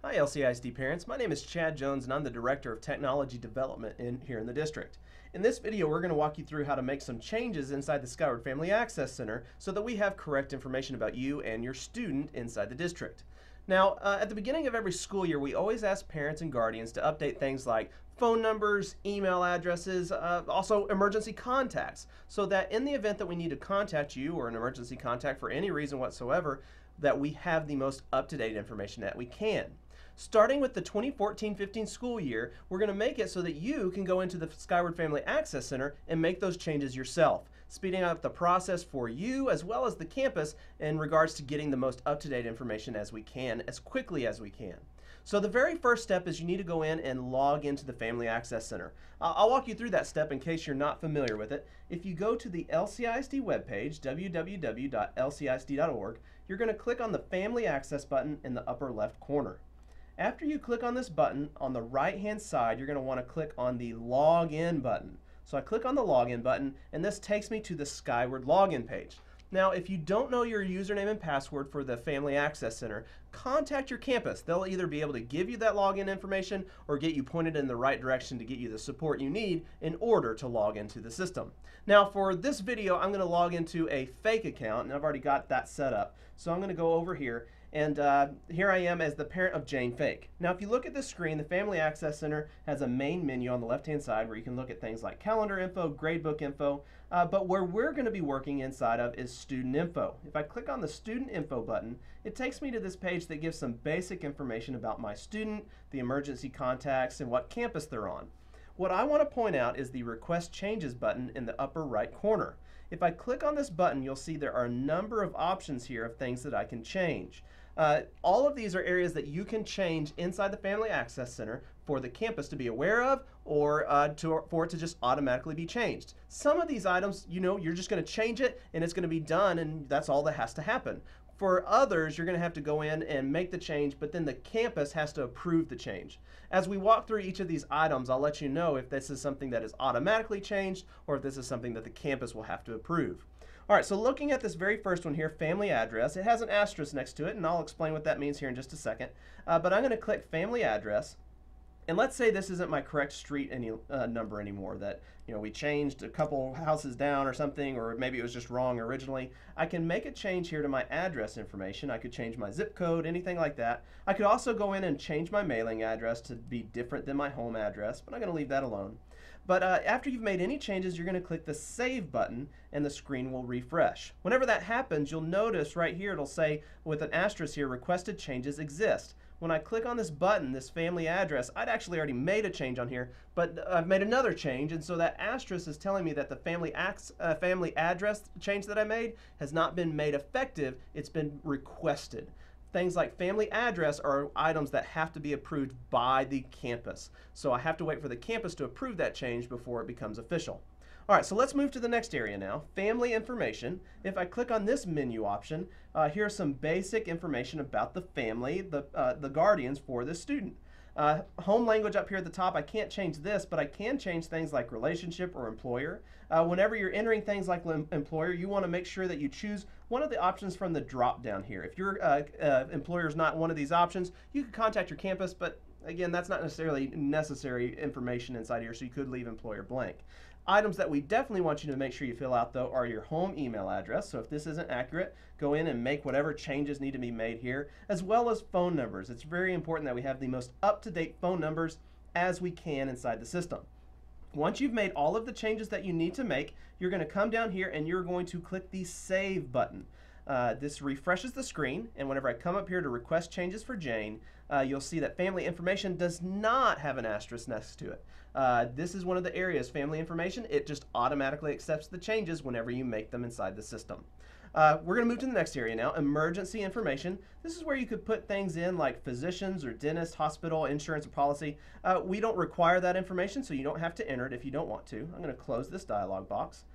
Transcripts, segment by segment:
Hi LCISD parents, my name is Chad Jones and I'm the Director of Technology Development here in the district. In this video we're going to walk you through how to make some changes inside the Skyward Family Access Center so that we have correct information about you and your student inside the district. Now, at the beginning of every school year, we always ask parents and guardians to update things like phone numbers, email addresses, also emergency contacts, so that in the event that we need to contact you or an emergency contact for any reason whatsoever, that we have the most up-to-date information that we can. Starting with the 2014-15 school year, we're going to make it so that you can go into the Skyward Family Access Center and make those changes yourself, speeding up the process for you as well as the campus in regards to getting the most up-to-date information as we can, as quickly as we can. So the very first step is you need to go in and log into the Family Access Center. I'll walk you through that step in case you're not familiar with it. If you go to the LCISD webpage, www.lcisd.org, you're going to click on the Family Access button in the upper left corner. After you click on this button, on the right-hand side, you're going to want to click on the Login button. So I click on the Login button, and this takes me to the Skyward Login page. Now, if you don't know your username and password for the Family Access Center, contact your campus. They'll either be able to give you that login information or get you pointed in the right direction to get you the support you need in order to log into the system. Now, for this video, I'm going to log into a fake account, and I've already got that set up. So I'm going to go over here. And here I am as the parent of Jane Fake. Now, if you look at the screen, the Family Access Center has a main menu on the left-hand side where you can look at things like calendar info, gradebook info, but where we're going to be working inside of is student info. If I click on the student info button, it takes me to this page that gives some basic information about my student, the emergency contacts, and what campus they're on. What I want to point out is the Request Changes button in the upper right corner. If I click on this button, you'll see there are a number of options here of things that I can change. All of these are areas that you can change inside the Family Access Center for the campus to be aware of or for it to just automatically be changed. Some of these items, you're just going to change it and it's going to be done and that's all that has to happen. For others, you're going to have to go in and make the change, but then the campus has to approve the change. As we walk through each of these items, I'll let you know if this is something that is automatically changed or if this is something that the campus will have to approve. All right, so looking at this very first one here, family address, it has an asterisk next to it, and I'll explain what that means here in just a second. But I'm going to click family address. And let's say this isn't my correct street number anymore, that we changed a couple houses down or something, or maybe it was just wrong originally. I can make a change here to my address information. I could change my zip code, anything like that. I could also go in and change my mailing address to be different than my home address, but I'm going to leave that alone. But after you've made any changes, you're going to click the Save button and the screen will refresh. Whenever that happens, you'll notice right here it'll say with an asterisk here, requested changes exist. When I click on this button, this family address, I'd actually already made a change on here, but I've made another change, and so that asterisk is telling me that the family address change that I made has not been made effective, it's been requested. Things like family address are items that have to be approved by the campus. So I have to wait for the campus to approve that change before it becomes official. All right, so let's move to the next area now, family information. If I click on this menu option, here's some basic information about the family, the guardians for this student. Home language up here at the top, I can't change this, but I can change things like relationship or employer. Whenever you're entering things like employer, you want to make sure that you choose one of the options from the drop down here. If your employer is not one of these options, you can contact your campus, but again, that's not necessarily necessary information inside here, so you could leave employer blank. Items that we definitely want you to make sure you fill out, though, are your home email address. So if this isn't accurate, go in and make whatever changes need to be made here, as well as phone numbers. It's very important that we have the most up-to-date phone numbers as we can inside the system. Once you've made all of the changes that you need to make, you're going to come down here and you're going to click the Save button. This refreshes the screen, and whenever I come up here to request changes for Jane, you'll see that family information does not have an asterisk next to it. This is one of the areas, family information, it just automatically accepts the changes whenever you make them inside the system. We're going to move to the next area now, emergency information. This is where you could put things in like physicians or dentist, hospital, insurance, or policy. We don't require that information, so you don't have to enter it if you don't want to. I'm going to close this dialog box.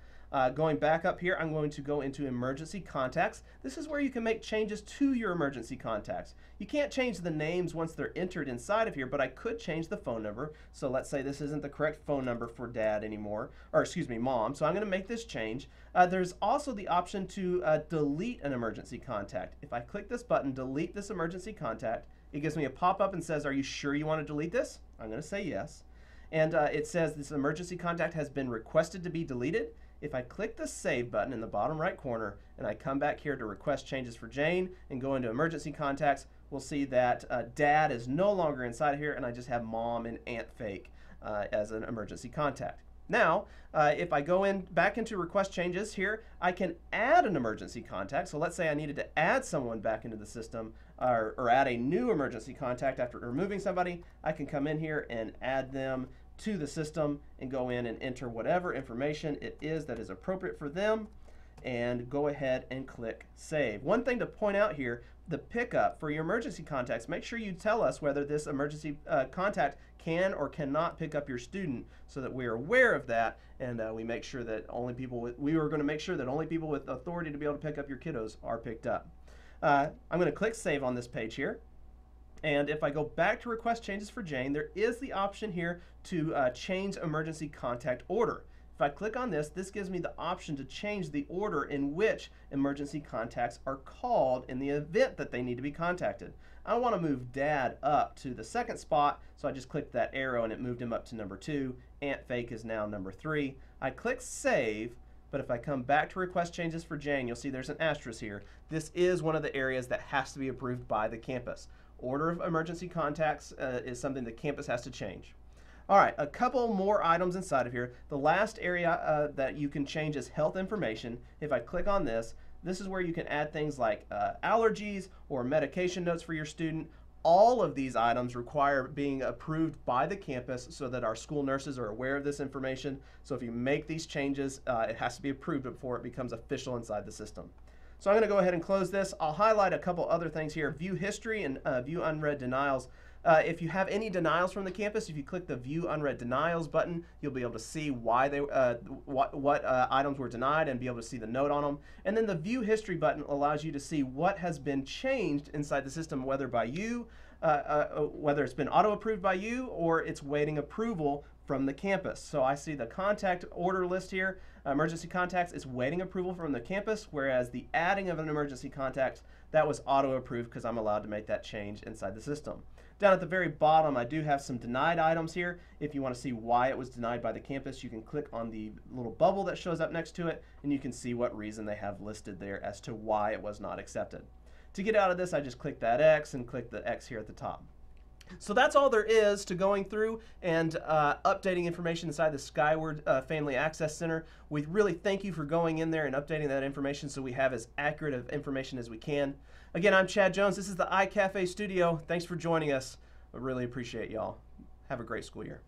Going back up here, I'm going to go into emergency contacts. This is where you can make changes to your emergency contacts. You can't change the names once they're entered inside of here, but I could change the phone number. So let's say this isn't the correct phone number for dad anymore, or excuse me, mom. So I'm going to make this change. There's also the option to delete an emergency contact. If I click this button, delete this emergency contact, it gives me a pop-up and says, are you sure you want to delete this? I'm going to say yes. And it says this emergency contact has been requested to be deleted. If I click the Save button in the bottom right corner and I come back here to request changes for Jane and go into emergency contacts, we'll see that dad is no longer inside of here and I just have mom and Aunt Fake as an emergency contact. Now, if I go back into request changes here, I can add an emergency contact. So let's say I needed to add someone back into the system or add a new emergency contact after removing somebody. I can come in here and add them to the system and go in and enter whatever information it is that is appropriate for them and go ahead and click Save. One thing to point out here, the pickup for your emergency contacts, make sure you tell us whether this emergency contact can or cannot pick up your student so that we are aware of that and we make sure that only people with, we are going to make sure that only people with authority to be able to pick up your kiddos are picked up. I'm going to click Save on this page here. And if I go back to request changes for Jane, there is the option here to change emergency contact order. If I click on this, this gives me the option to change the order in which emergency contacts are called in the event that they need to be contacted. I want to move Dad up to the second spot, so I just clicked that arrow and it moved him up to number 2. Aunt Fake is now number 3. I click Save, but if I come back to request changes for Jane, you'll see there's an asterisk here. This is one of the areas that has to be approved by the campus. Order of emergency contacts is something the campus has to change. All right, a couple more items inside of here. The last area that you can change is health information. If I click on this, this is where you can add things like allergies or medication notes for your student. All of these items require being approved by the campus so that our school nurses are aware of this information. So if you make these changes, it has to be approved before it becomes official inside the system. So I'm going to go ahead and close this. I'll highlight a couple other things here. View history and view unread denials. If you have any denials from the campus, if you click the View Unread Denials button, you'll be able to see why they, what items were denied and be able to see the note on them. And then the View History button allows you to see what has been changed inside the system, whether by you, whether it's been auto-approved by you or it's waiting approval from the campus. So I see the contact order list here. Emergency contacts is waiting approval from the campus, whereas the adding of an emergency contact, that was auto-approved because I'm allowed to make that change inside the system. Down at the very bottom, I do have some denied items here. If you want to see why it was denied by the campus, you can click on the little bubble that shows up next to it, and you can see what reason they have listed there as to why it was not accepted. To get out of this, I just click that X and click the X here at the top. So that's all there is to going through and updating information inside the Skyward Family Access Center. We really thank you for going in there and updating that information so we have as accurate of information as we can. Again, I'm Chad Jones. This is the iCafe Studio. Thanks for joining us. I really appreciate y'all. Have a great school year.